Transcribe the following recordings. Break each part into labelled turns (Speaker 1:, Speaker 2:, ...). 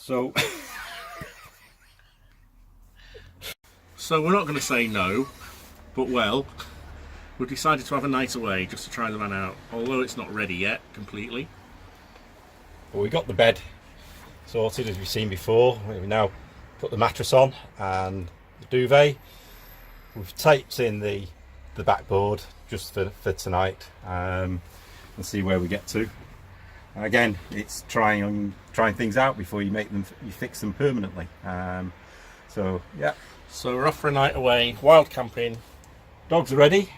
Speaker 1: So so we're not going to say no, but well, we've decided to have a night away just to try the van out, although it's not ready yet completely.
Speaker 2: But we got the bed sorted as we've seen before. We've now put the mattress on and the duvet. We've taped in the backboard just for tonight, and see where we get to. And again, it's trying things out before you fix them permanently. So yeah.
Speaker 1: So we're off for a night away, wild camping.
Speaker 2: Dogs are ready.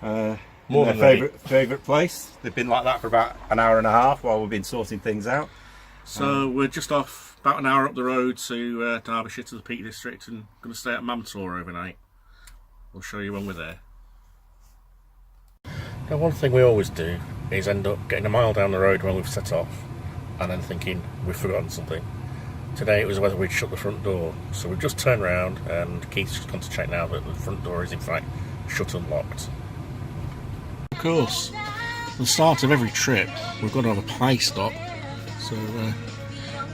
Speaker 1: More than ready.
Speaker 2: Favourite place. They've been like that for about an hour and a half while we've been sorting things out.
Speaker 1: So we're just off about an hour up the road to Derbyshire, to the Peak District, and going to stay at Mantor overnight. We'll show you when we're there. Now, one thing we always do is end up getting a mile down the road when we've set off and then thinking we've forgotten something. Today it was whether we'd shut the front door, so we've just turned round and Keith's just gone to check now that the front door is in fact shut and locked. Of course, at the start of every trip we've got to have a pie stop, so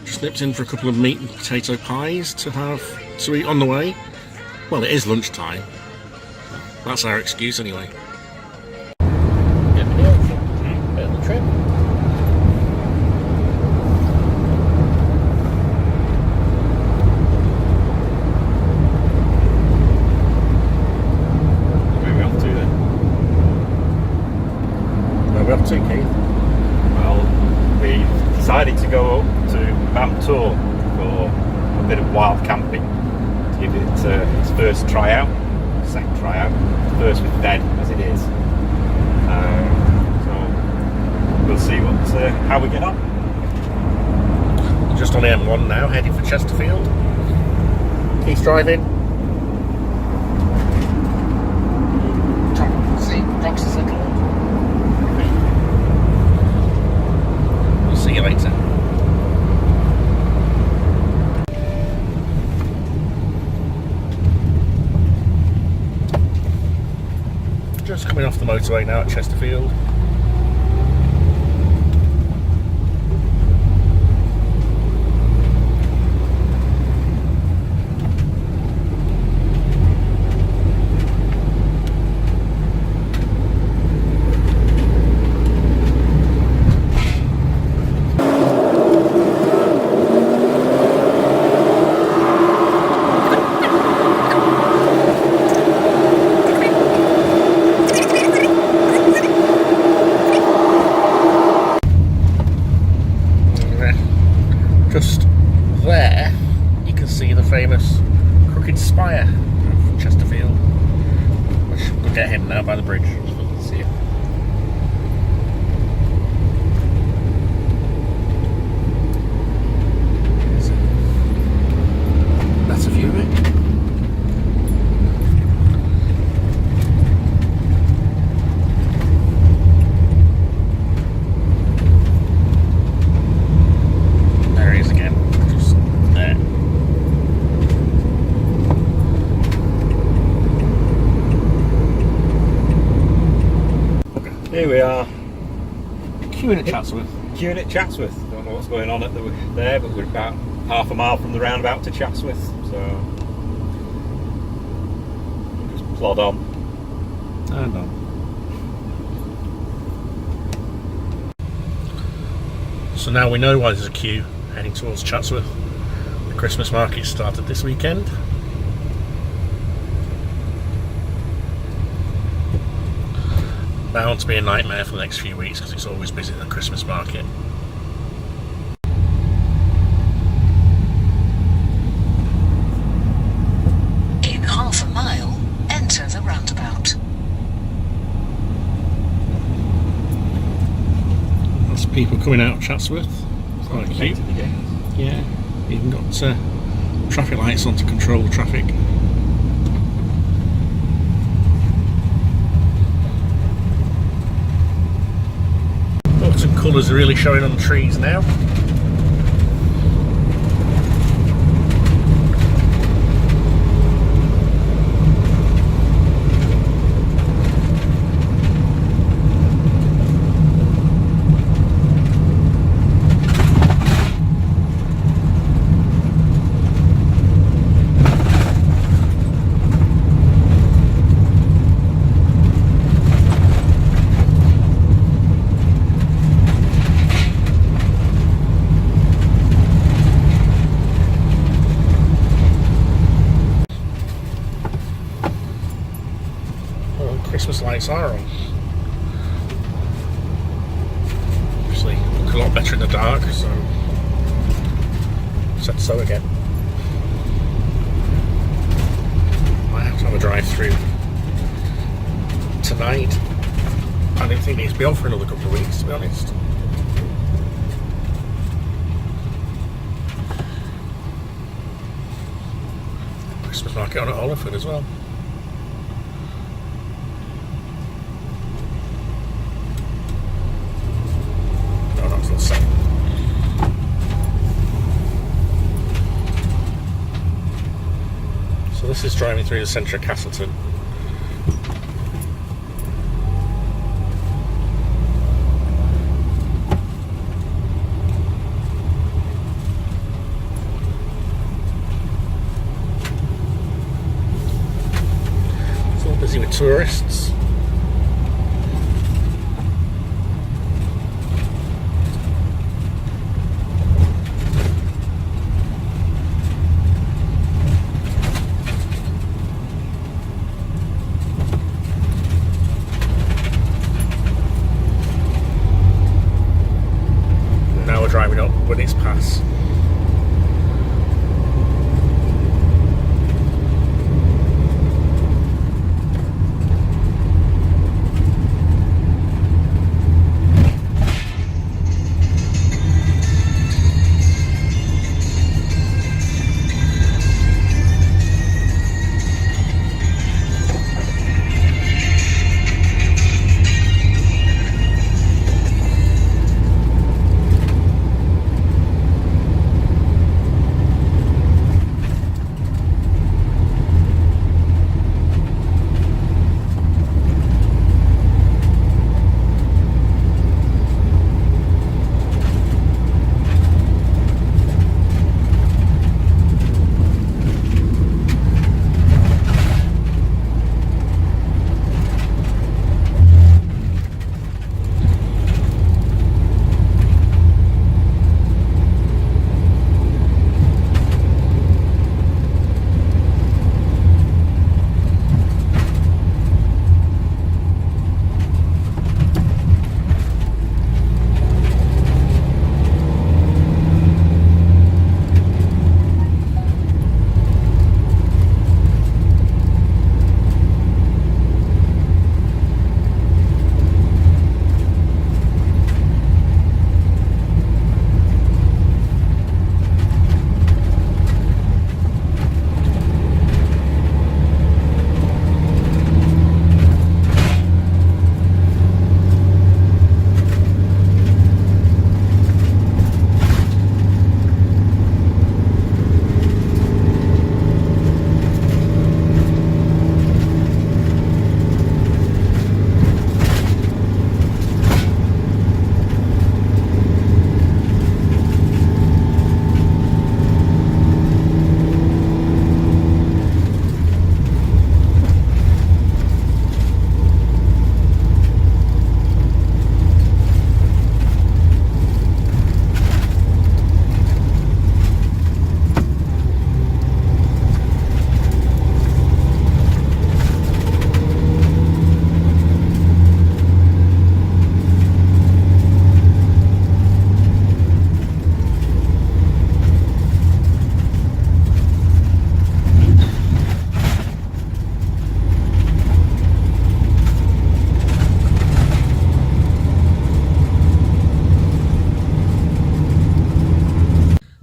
Speaker 1: just nipped in for a couple of meat and potato pies to eat on the way. Well, it is lunchtime. That's our excuse anyway. Bit of the trip.
Speaker 2: Where are we off to then?
Speaker 1: Where are we off to, Keith?
Speaker 2: Well, we decided to go up to Mantor for a bit of wild camping, to give it its first tryout, second tryout, first with bed as it is. So we'll see how we get on.
Speaker 1: Just on the M1 now, heading for Chesterfield. Keith's driving. Drops a second. We'll see you later. Just coming off the motorway now at Chesterfield. Just there, you can see the famous crooked spire of Chesterfield, which we'll get heading now by the bridge. See you. That's a view of it.
Speaker 2: Here we are,
Speaker 1: Queuing at Chatsworth.
Speaker 2: Don't know what's going on there, but we're about half a mile from the roundabout to Chatsworth, so we'll just plod on.
Speaker 1: And on. So now we know why there's a queue heading towards Chatsworth. The Christmas market started this weekend. Bound to be a nightmare for the next few weeks because it's always busy at the Christmas market.
Speaker 3: In half a mile, enter the roundabout.
Speaker 1: Lots of people coming out of Chatsworth. Quite cute. Yeah, even got traffic lights on to control the traffic. Autumn colours are really showing on the trees now. lights are on. Obviously, look a lot better in the dark, so said so again. Might have to have a drive through tonight. I don't think it needs to be on for another couple of weeks, to be honest. Christmas market on at Holliford as well. No, that's the same. So this is driving through the centre of Castleton. It's all busy with tourists. Now we're driving up Winnets Pass.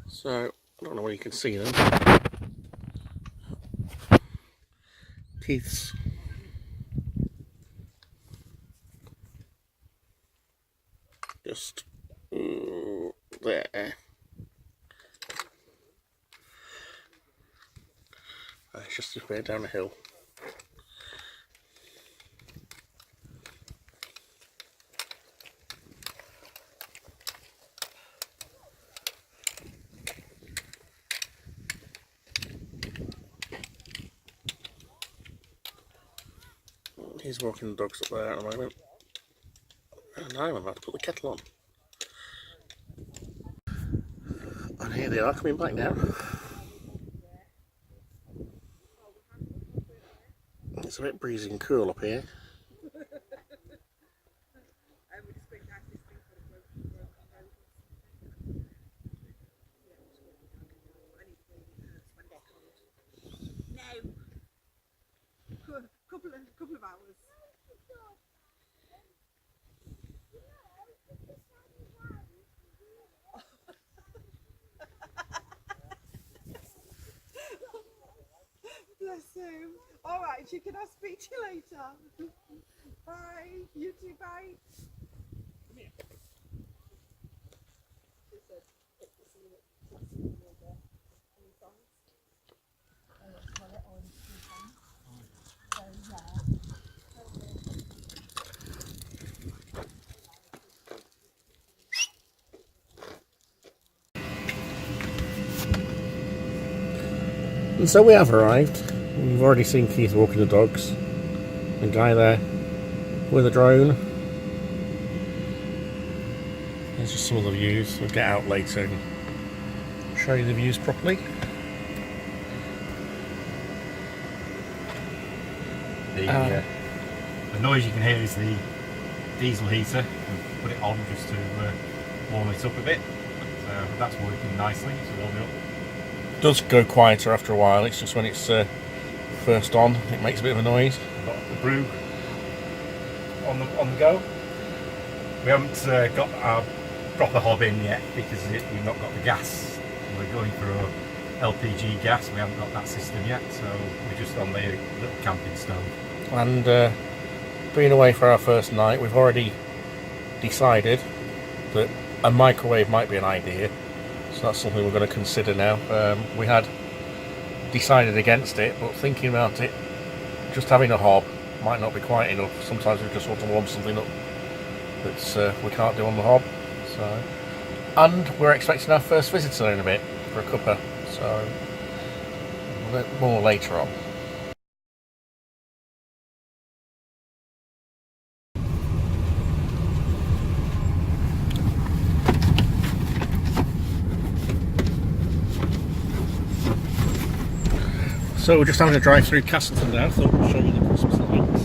Speaker 1: So, I don't know whether you can see them. Keith's just there. It's just a bit down the hill. He's walking the dogs up there at the moment. And now I'm about to put the kettle on. And here they are coming back now. It's a bit breezy and cool up here.
Speaker 4: chicken. I'll speak to you later. Bye. You too. Bye. She said, "It's the scene at Castleton with the any songs." Well, it already two songs. So yeah.
Speaker 1: And so we have arrived. We've already seen Keith walking the dogs. The guy there with a drone. There's just some of the views. We'll get out later and show you the views properly.
Speaker 2: The noise you can hear is the diesel heater. We've put it on just to warm it up a bit. But that's working nicely. It's warming up.
Speaker 1: It does go quieter after a while. It's just when it's first on, it makes a bit of a noise.
Speaker 2: We've got the brew on the go. We haven't got our proper hob in yet because we've not got the gas. We're going for a LPG gas. We haven't got that system yet, so we're just on the little camping stove.
Speaker 1: And being away for our first night, we've already decided that a microwave might be an idea. So that's something we're going to consider now. We had decided against it, but thinking about it, just having a hob might not be quite enough. Sometimes we just want to warm something up that we can't do on the hob. So, and we're expecting our first visitor in a bit for a cuppa. So more later on. So we're just having a drive through Castleton now. Thought we'd show you the Christmas lights.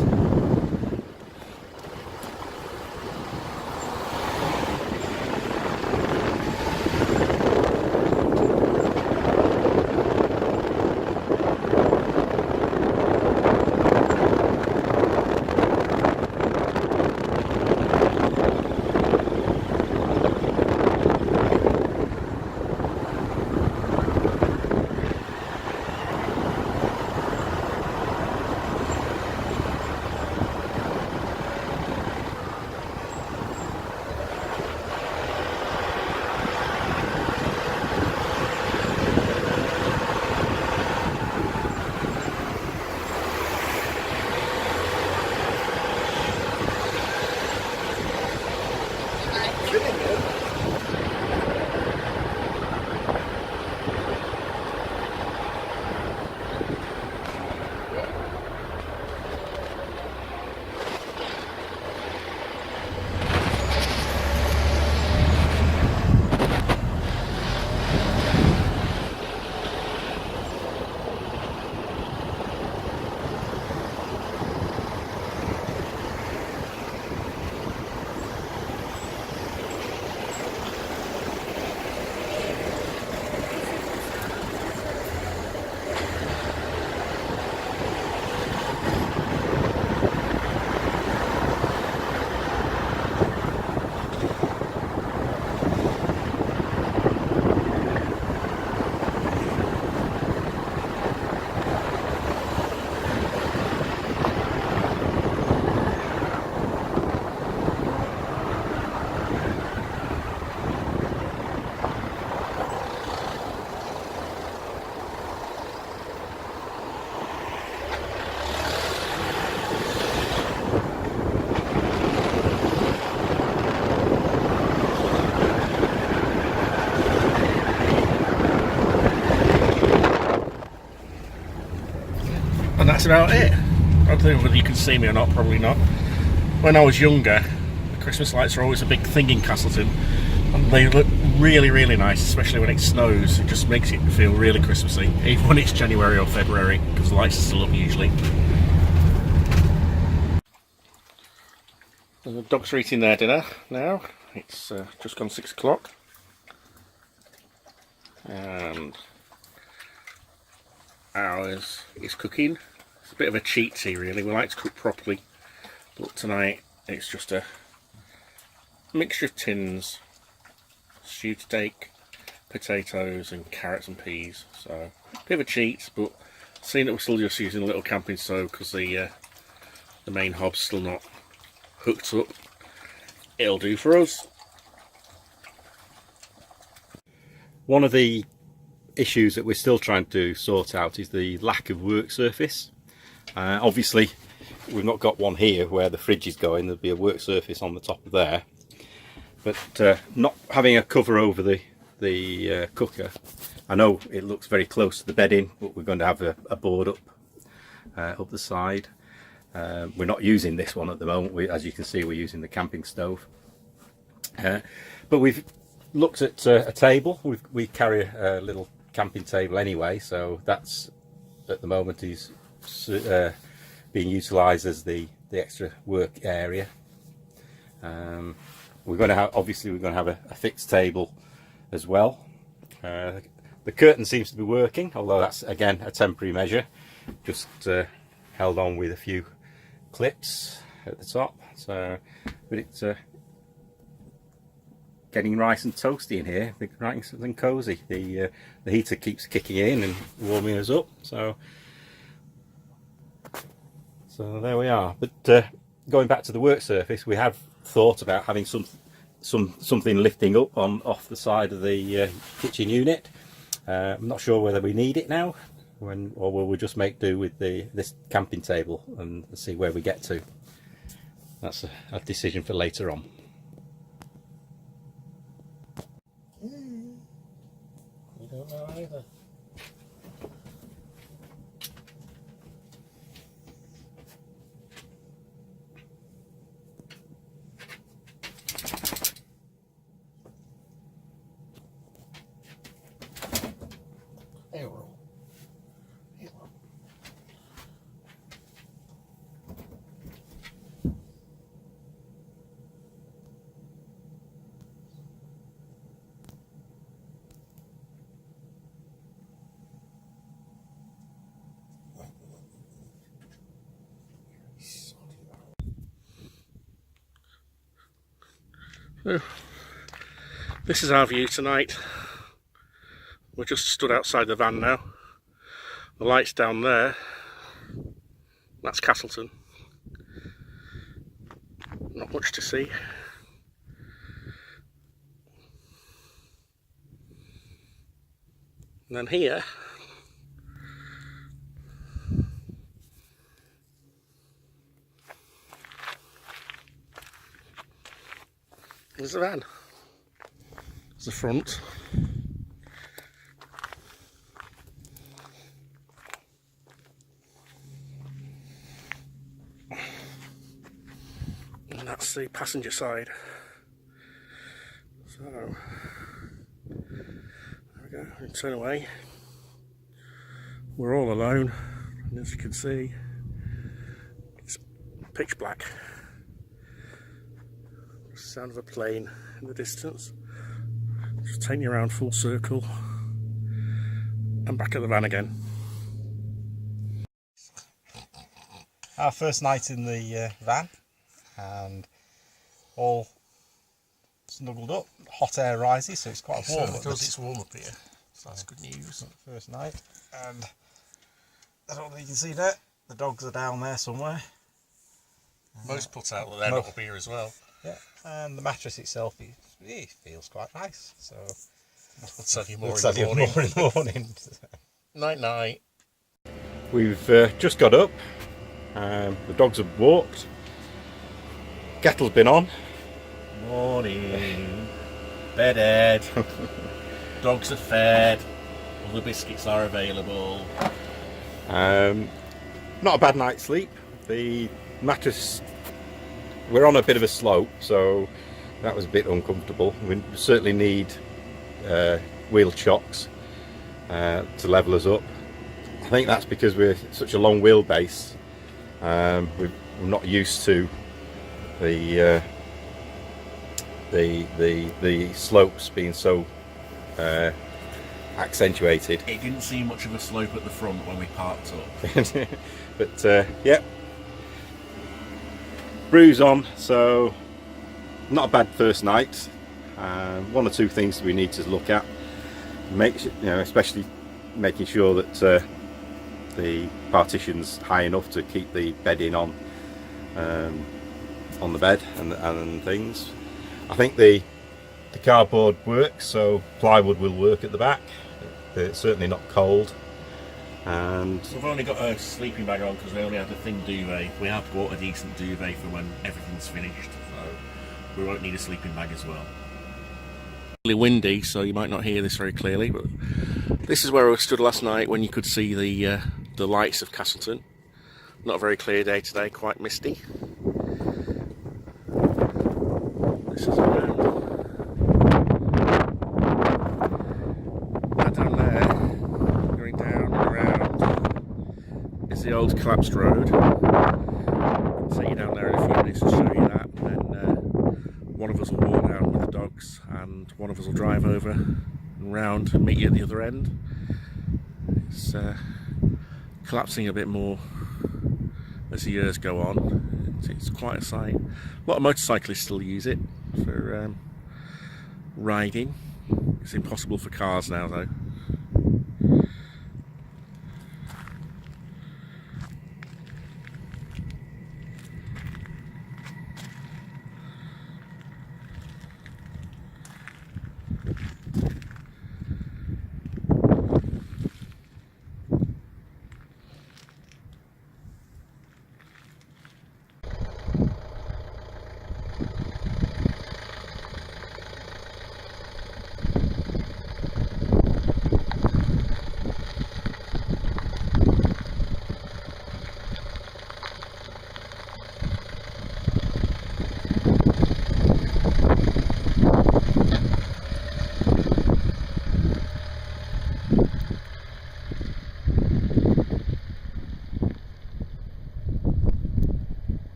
Speaker 1: And that's about it. I don't know whether you can see me or not, probably not. When I was younger, the Christmas lights are always a big thing in Castleton. And they look really, really nice, especially when it snows. It just makes it feel really Christmassy, even when it's January or February, because the lights are still up usually. The dogs are eating their dinner now. It's just gone 6 o'clock. And ours is cooking. It's a bit of a cheat tea really. We like to cook properly, but tonight it's just a mixture of tins, stewed steak, potatoes and carrots and peas. So a bit of a cheat, but Seeing that we're still just using a little camping stove because the main hob's still not hooked up, it'll do for us.
Speaker 2: One of the issues that we're still trying to sort out is the lack of work surface. Obviously we've not got one here where the fridge is going. There'll be a work surface on the top of there, but not having a cover over the cooker. I know it looks very close to the bedding, but we're going to have a board up the side. We're not using this one at the moment. As you can see, we're using the camping stove, but we've looked at a table. We carry a little camping table anyway, so that's at the moment is being utilised as the extra work area. We're going to have, obviously we're going to have a fixed table as well. The curtain seems to be working, although that's again a temporary measure, just held on with a few clips at the top. So, but it's getting nice and toasty in here, nice and cosy. The heater keeps kicking in and warming us up. So there we are. But going back to the work surface, we have thought about having something lifting up off the side of the kitchen unit. I'm not sure whether we need it now, or will we just make do with this camping table and see where we get to. That's a decision for later on.
Speaker 1: We don't know either. So, this is our view tonight. We're just stood outside the van now. The light's down there. That's Castleton. Not much to see. And then here, there's the van. There's the front. And that's the passenger side. So, there we go, we can turn away. We're all alone, and as you can see, it's pitch black. Sound of a plane in the distance. Just take you around full circle and back at the van again.
Speaker 2: Our first night in the van, and all snuggled up. Hot air rises, so it's quite warm.
Speaker 1: It's warm up here, so that's good news.
Speaker 2: First night, and I don't know if you can see that. The dogs are down there somewhere.
Speaker 1: Most put out that they're not up here as well.
Speaker 2: Yeah, and the mattress itself it feels quite nice. So
Speaker 1: I'll tell you more
Speaker 2: in the morning.
Speaker 1: Night night.
Speaker 2: We've just got up. The dogs have walked. Kettle's been on.
Speaker 1: Morning. Bedded. Dogs are fed. All the biscuits are available.
Speaker 2: Not a bad night's sleep. The mattress, we're on a bit of a slope, so that was a bit uncomfortable. We certainly need wheel chocks to level us up. I think that's because we're such a long wheelbase. We're not used to the slopes being so accentuated.
Speaker 1: It didn't seem much of a slope at the front when we parked up.
Speaker 2: But yeah, Brew's on, so not a bad first night. One or two things we need to look at, especially making sure that the partitions high enough to keep the bedding on the bed and things. I think the cardboard works, so plywood will work at the back. It's certainly not cold. And
Speaker 1: we've only got a sleeping bag on because we only had a thin duvet. We have bought a decent duvet for when everything's finished, so we won't need a sleeping bag as well. Really windy, so you might not hear this very clearly, but this is where I stood last night when you could see the lights of Castleton. Not a very clear day today, quite misty. This is around. Now down there, going down and around, is the old collapsed road. I'll take you down there in a few minutes to show you that. And then one of us will walk down with the dogs, and one of us will drive over and round and meet you at the other end. It's collapsing a bit more as the years go on. It's quite a sight. A lot of motorcyclists still use it for riding. It's impossible for cars now though.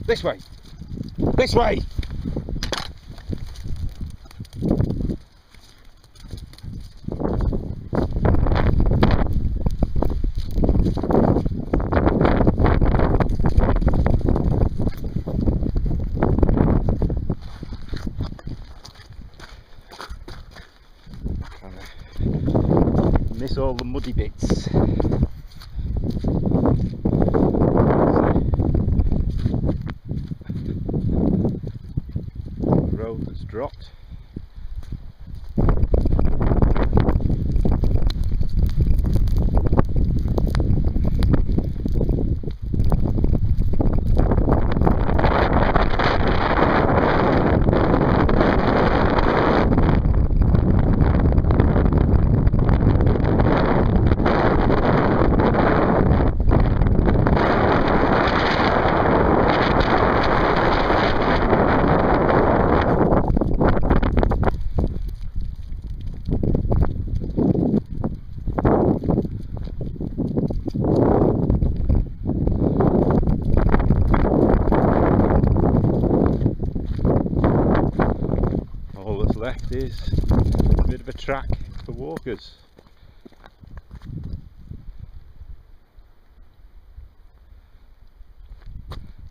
Speaker 2: this way! This way! Miss all the muddy bits. Road that's dropped. All that's left is a bit of a track for walkers.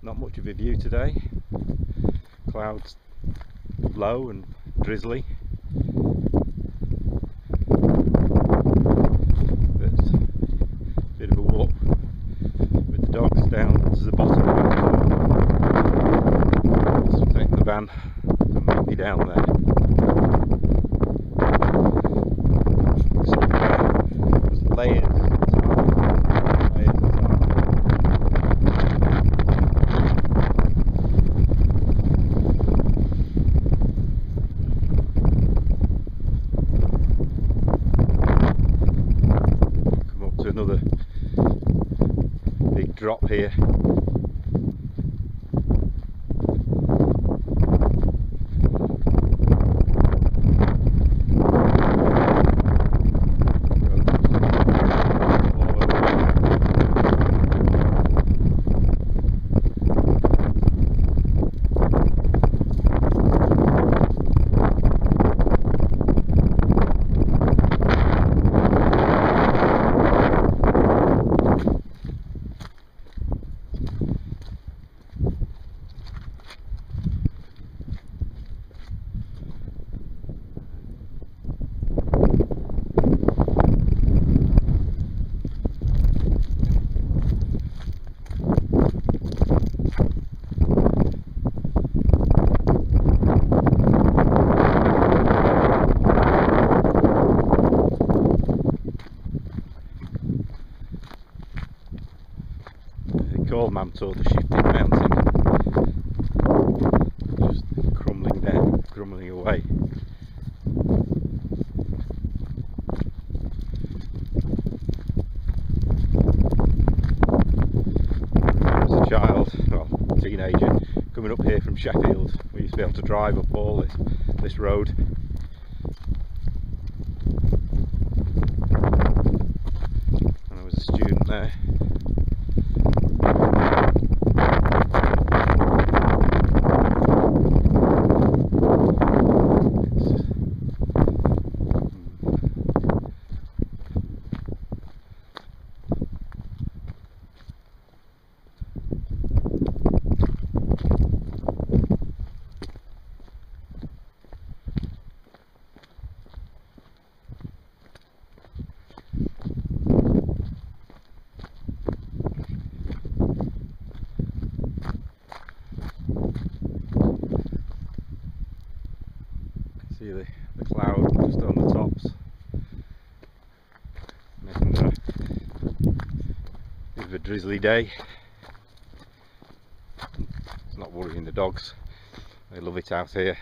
Speaker 2: Not much of a view today. Clouds low and drizzly. But a bit of a walk with the dogs down to the bottom of it. So take the van and meet me down there. So there's layers of time, layers of time. Come up to another big drop here. saw the shifting mountain just crumbling down, crumbling away. As a child, well, teenager, coming up here from Sheffield, we used to be able to drive up all this road. And I was a student there. See the cloud just on the tops, making a bit of a drizzly day. It's not worrying the dogs, they love it out here.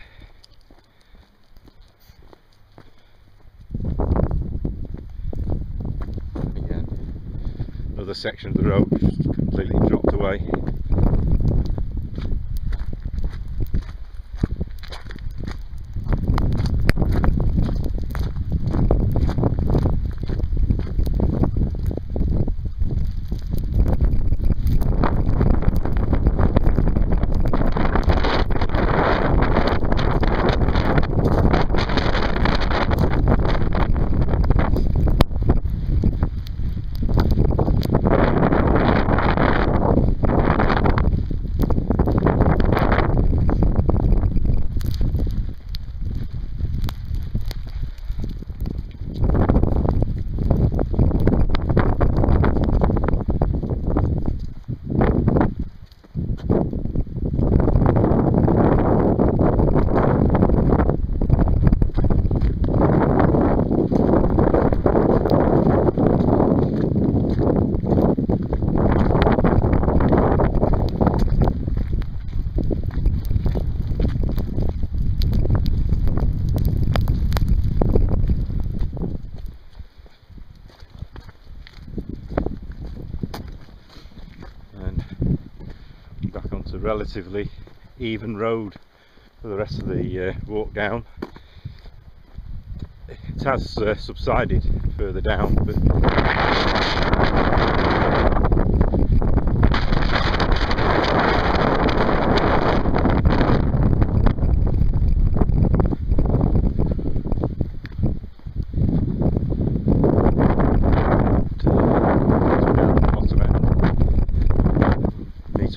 Speaker 2: Again, another section of the road just completely dropped away. Back onto relatively even road for the rest of the walk down. It has subsided further down, but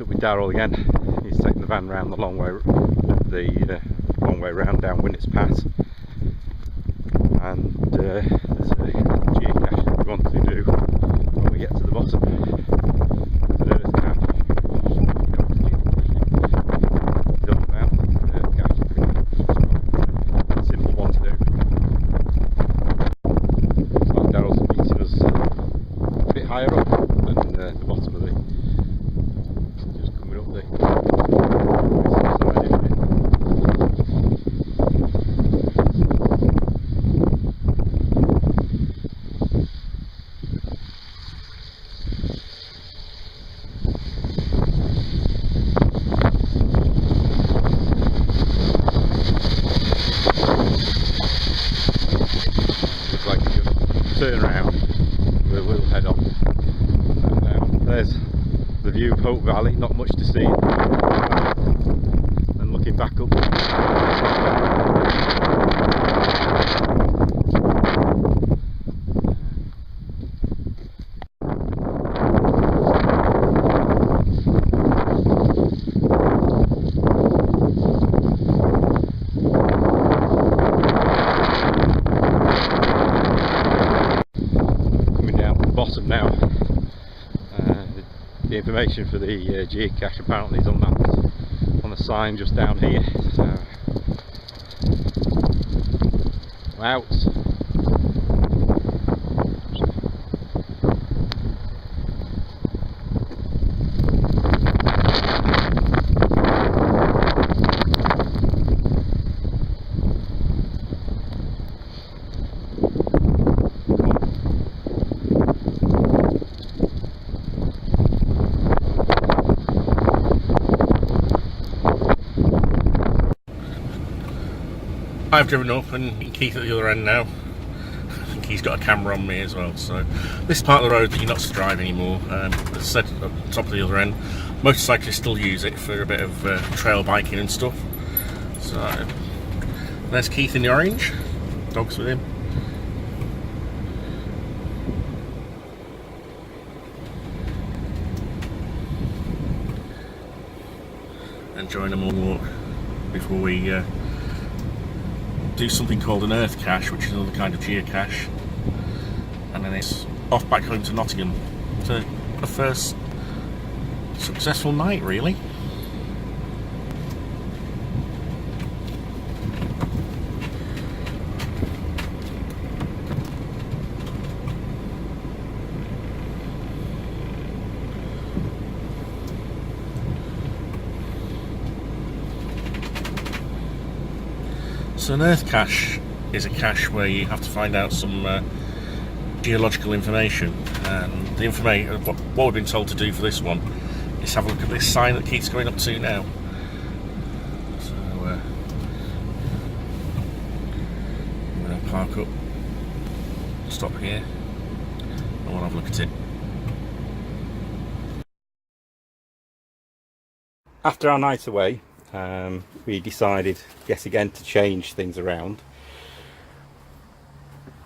Speaker 2: with Darryl again. He's taking the van round the long way round down Winnett's Pass, and there's a geocache that we want to do when we get to the bottom. It's an earth cache. Simple one to do. It's like Darryl's meeting us a bit higher up than the bottom of the turn around, we'll head on. There's the view of Hope Valley, not much to see. And looking back up, bottom now. The information for the geocache apparently is on the sign just down here. So out.
Speaker 1: I've driven up and Keith at the other end now. I think he's got a camera on me as well. So this part of the road that you're not to drive anymore. As I said, up the top of the other end, motorcyclists still use it for a bit of trail biking and stuff. So there's Keith in the orange. Dogs with him. Enjoying a long walk before we do something called an earth cache, which is another kind of geocache, and then it's off back home to Nottingham to a first successful night, really. So an earth cache is a cache where you have to find out some geological information, and the information, what we've been told to do for this one is have a look at this sign that Keith's going up to now. So I'm going to park up, stop here, and we'll have a look at it.
Speaker 2: After our night away, we decided yet again to change things around.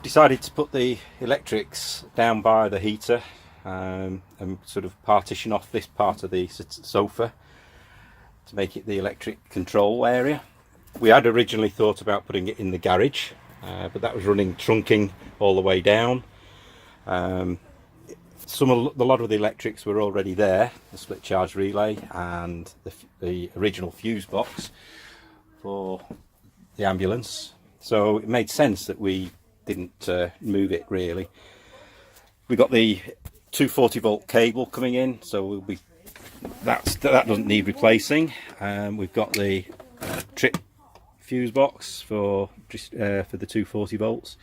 Speaker 2: Decided to put the electrics down by the heater and sort of partition off this part of the sofa to make it the electric control area. We had originally thought about putting it in the garage, but that was running trunking all the way down. A lot of the electrics were already there, the split charge relay and the original fuse box for the ambulance, so it made sense that we didn't move it really. We got the 240 volt cable coming in, so that doesn't need replacing. We've got the trip fuse box for the 240 volts,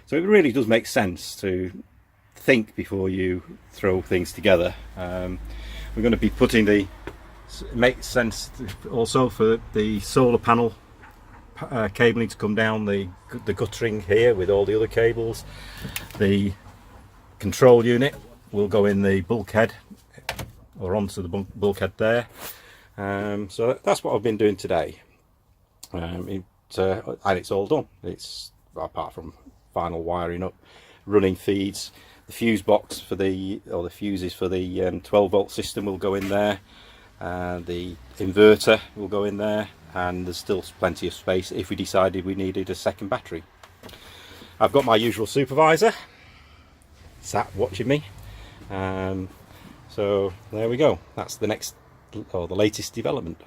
Speaker 2: so it really does make sense to think before you throw things together. We're going to be putting it makes sense also for the solar panel cabling to come down the guttering here with all the other cables. The control unit will go in the bulkhead or onto the bulkhead there. So that's what I've been doing today, and it's all done. It's apart from final wiring up, running feeds. The fuse box for the fuses for the 12 volt system will go in there, the inverter will go in there, and there's still plenty of space if we decided we needed a second battery. I've got my usual supervisor sat watching me, so there we go. That's the latest development.